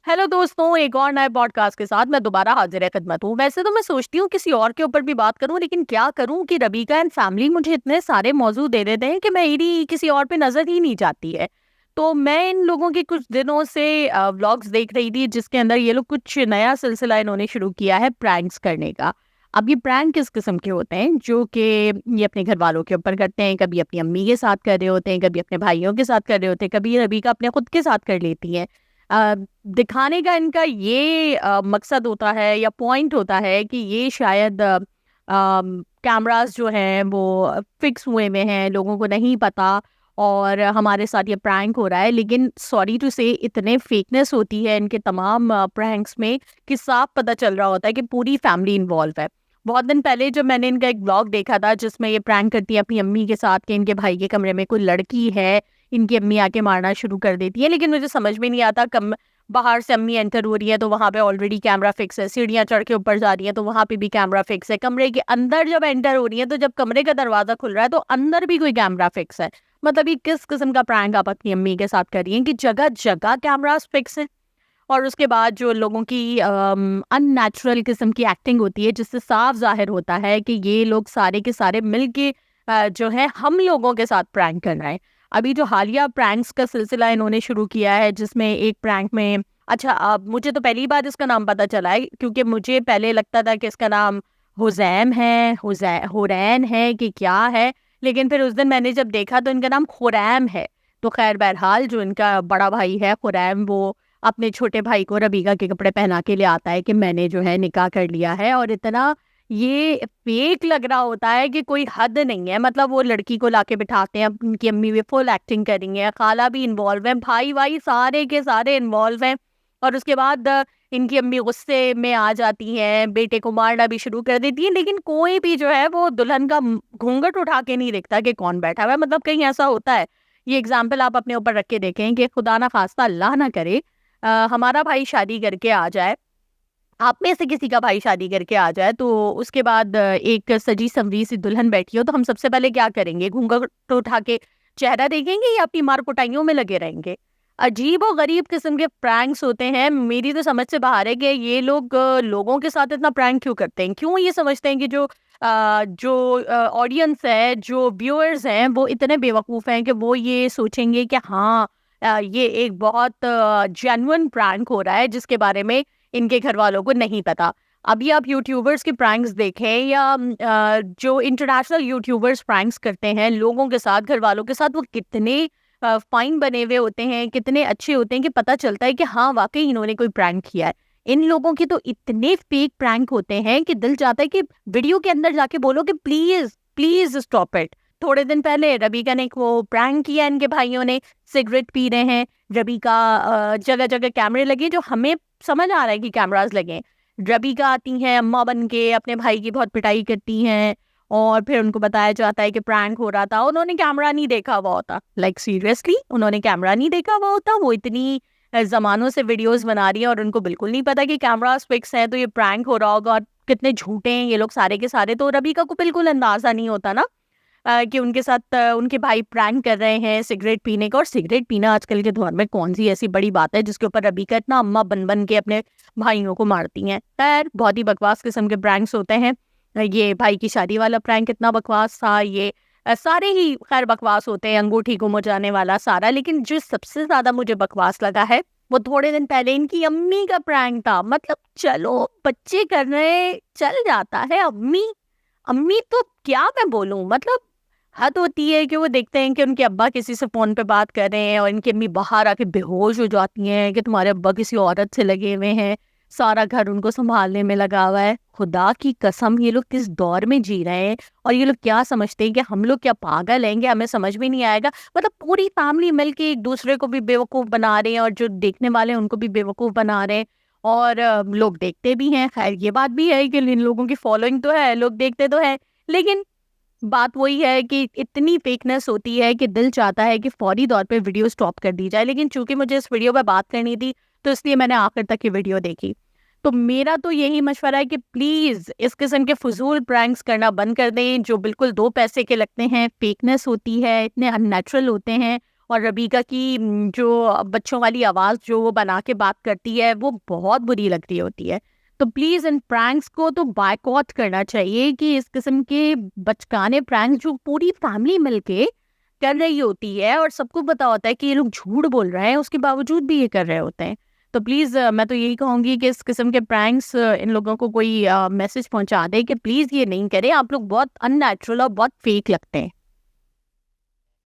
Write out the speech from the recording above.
Hello दोस्तों, एक और नए पॉडकास्ट के साथ मैं दोबारा हाजिर खिदमत हूँ। वैसे तो मैं सोचती हूँ किसी और के ऊपर भी बात करूँ, लेकिन क्या करूँ कि रबीका एंड फैमिली मुझे इतने सारे मौजू दे देते हैं कि मेरी किसी और पे नजर ही नहीं जाती है। तो मैं इन लोगों के कुछ दिनों से व्लॉग्स देख रही थी, जिसके अंदर ये लोग कुछ नया सिलसिला इन्होंने शुरू किया है प्रैंक्स करने का। अब ये प्रैंक किस किस्म के होते हैं, जो कि ये अपने घर वालों के ऊपर करते हैं। कभी अपनी अम्मी के साथ कर रहे होते हैं, कभी अपने भाइयों के साथ कर रहे होते हैं, कभी रबीका अपने खुद के साथ कर लेती है। दिखाने का इनका ये मकसद होता है या पॉइंट होता है कि ये शायद कैमरास जो हैं वो फिक्स हुए में हैं, लोगों को नहीं पता और हमारे साथ ये प्रैंक हो रहा है। लेकिन सॉरी टू से इतने फेकनेस होती है इनके तमाम प्रैंक्स में कि साफ पता चल रहा होता है कि पूरी फैमिली इन्वॉल्व है। बहुत दिन पहले जब मैंने इनका एक ब्लॉग देखा था जिसमें ये प्रैंक करती है अपनी अम्मी के साथ कि इनके भाई के कमरे में कोई लड़की है, इनकी अम्मी आके मारना शुरू कर देती है। लेकिन मुझे समझ में नहीं आता, कम बाहर से अम्मी एंटर हो रही है तो वहां पे ऑलरेडी कैमरा फिक्स है, सीढ़ियां चढ़ के ऊपर जा रही है तो वहां पे भी कैमरा फिक्स है, कमरे के अंदर जब एंटर हो रही है तो जब कमरे का दरवाजा खुल रहा है तो अंदर भी कोई कैमरा फिक्स है। मतलब ये किस किस्म का प्रैंक आप अपनी अम्मी के साथ कर रही हैं कि जगह जगह कैमरास फिक्स है। और उसके बाद जो लोगों की अननेचुरल किस्म की एक्टिंग होती है, जिससे साफ जाहिर होता है कि ये लोग सारे के सारे मिलके जो है हम लोगों के साथ प्रैंक कर रहे हैं। अभी जो हालिया प्रैंक्स का सिलसिला इन्होंने शुरू किया है, जिसमें एक प्रैंक में मुझे तो पहली बार इसका नाम पता चला है, क्योंकि मुझे पहले लगता था कि इसका नाम हुजैम है, हुरैन है कि क्या है। लेकिन फिर उस दिन मैंने जब देखा तो इनका नाम खुरैम है। तो खैर बहरहाल जो इनका बड़ा भाई है खुरैम, वो अपने छोटे भाई को रबीका के कपड़े पहना के ले आता है कि मैंने जो है निकाह कर लिया है। और इतना ये फेक लग रहा होता है कि कोई हद नहीं है। मतलब वो लड़की को लाके बिठाते हैं, उनकी अम्मी भी फुल एक्टिंग कर रही है, खाला भी इन्वॉल्व है, भाई सारे के सारे इन्वॉल्व हैं। और उसके बाद इनकी अम्मी गुस्से में आ जाती हैं, बेटे को मारना भी शुरू कर देती है। लेकिन कोई भी जो है वो दुल्हन का घूंघट उठा के नहीं देखता कि कौन बैठा हुआ है। मतलब कहीं ऐसा होता है, ये एग्जाम्पल आप अपने ऊपर रख के देखें कि खुदा ना खास्ता अल्लाह ना करे हमारा भाई शादी करके आ जाए, आप में से किसी का भाई शादी करके आ जाए, तो उसके बाद एक सजी संवरी सी दुल्हन बैठी हो, तो हम सबसे पहले क्या करेंगे? घूंघट उठा के चेहरा देखेंगे या अपनी मार कुटाइयों में लगे रहेंगे? अजीब और गरीब किस्म के प्रैंक्स होते हैं। मेरी तो समझ से बाहर है कि ये लोग लोगों के साथ इतना प्रैंक क्यों करते हैं। क्यों ये समझते हैं कि जो ऑडियंस है, जो व्यूअर्स हैं, वो इतने बेवकूफ़ हैं कि वो ये सोचेंगे कि हाँ ये एक बहुत जेन्युइन प्रैंक हो रहा है जिसके बारे में इनके घर वालों को नहीं पता। अभी आप यूट्यूबर्स के प्रैंक्स देखें या जो इंटरनेशनल यूट्यूबर्स प्रैंक्स करते हैं लोगों के साथ, घर वालों के साथ, वो कितने फाइन बने हुए होते हैं, कितने अच्छे होते हैं कि पता चलता है कि हाँ वाकई इन्होंने कोई प्रैंक किया है। इन लोगों के तो इतने फेक प्रैंक होते हैं कि दिल चाहता है कि वीडियो के अंदर जाके बोलो कि प्लीज प्लीज स्टॉप इट। थोड़े दिन पहले रबीका ने एक वो प्रैंक किया, इनके भाइयों ने सिगरेट पी रहे हैं, रबीका जगह जगह कैमरे लगे, जो हमें समझ आ रहा है कि कैमरास लगे। रबीका आती हैं अम्मा बन के, अपने भाई की बहुत पिटाई करती हैं और फिर उनको बताया जाता है कि प्रैंक हो रहा था, उन्होंने कैमरा नहीं देखा हुआ होता। लाइक सीरियसली उन्होंने कैमरा नहीं देखा हुआ होता? वो इतनी जमानों से वीडियोस बना रही है और उनको बिल्कुल नहीं पता कि कैमरास फिक्स हैं, तो ये प्रैंक हो रहा होगा। और कितने झूठे हैं ये लोग सारे के सारे। तो रबीका को बिल्कुल अंदाजा नहीं होता ना कि उनके साथ उनके भाई प्रैंक कर रहे हैं सिगरेट पीने का। और सिगरेट पीना आजकल के दौर में कौन सी ऐसी बड़ी बात है जिसके ऊपर रबीका इतना अम्मा बन बन के अपने भाइयों को मारती हैं। खैर बहुत ही बकवास किस्म के प्रैंक्स होते हैं। ये भाई की शादी वाला प्रैंक इतना बकवास था, ये सारे ही खैर बकवास होते हैं, अंगूठी गुम हो जाने वाला सारा। लेकिन जो सबसे ज्यादा मुझे बकवास लगा है वो थोड़े दिन पहले इनकी अम्मी का प्रैंक था। मतलब चलो बच्चे कर रहे चल जाता है, अम्मी अम्मी तो क्या मैं बोलूं। मतलब हद होती है कि वो देखते हैं कि उनके अब्बा किसी से फोन पे बात कर रहे हैं और इनकी अम्मी बाहर आके बेहोश हो जाती हैं कि तुम्हारे अब्बा किसी औरत से लगे हुए हैं, सारा घर उनको संभालने में लगा हुआ है। खुदा की कसम ये लोग किस दौर में जी रहे हैं और ये लोग क्या समझते हैं कि हम लोग क्या पागल हैं कि हमें समझ में नहीं आएगा। मतलब पूरी फैमिली मिलके एक दूसरे को भी बेवकूफ़ बना रहे हैं और जो देखने वाले हैं उनको भी बेवकूफ़ बना रहे हैं। और लोग देखते भी हैं। खैर ये बात भी है कि इन लोगों की फॉलोइंग तो है, लोग देखते तो है। लेकिन बात वही है कि इतनी फेकनेस होती है कि दिल चाहता है कि फौरी तौर पे वीडियो स्टॉप कर दी जाए। लेकिन चूंकि मुझे इस वीडियो पे बात करनी थी तो इसलिए मैंने आखिर तक ये वीडियो देखी। तो मेरा तो यही मशवरा है कि प्लीज इस किस्म के फजूल प्रैंक्स करना बंद कर दें, जो बिल्कुल दो पैसे के लगते हैं, फेकनेस होती है, इतने अननेचुरल होते हैं اور ربیکا کی جو بچوں والی آواز جو وہ بنا کے بات کرتی ہے وہ بہت بری لگ رہی ہوتی ہے. تو پلیز ان پرینکس کو تو بائیکاٹ کرنا چاہیے کہ اس قسم کے بچکانے پرینکس جو پوری فیملی مل کے کر رہی ہوتی ہے اور سب کو پتا ہوتا ہے کہ یہ لوگ جھوٹ بول رہے ہیں، اس کے باوجود بھی یہ کر رہے ہوتے ہیں. تو پلیز میں تو یہی کہوں گی کہ اس قسم کے پرینکس ان لوگوں کو کوئی میسج پہنچا دے کہ پلیز یہ نہیں کریں، آپ لوگ بہت ان نیچرل اور بہت فیک لگتے ہیں.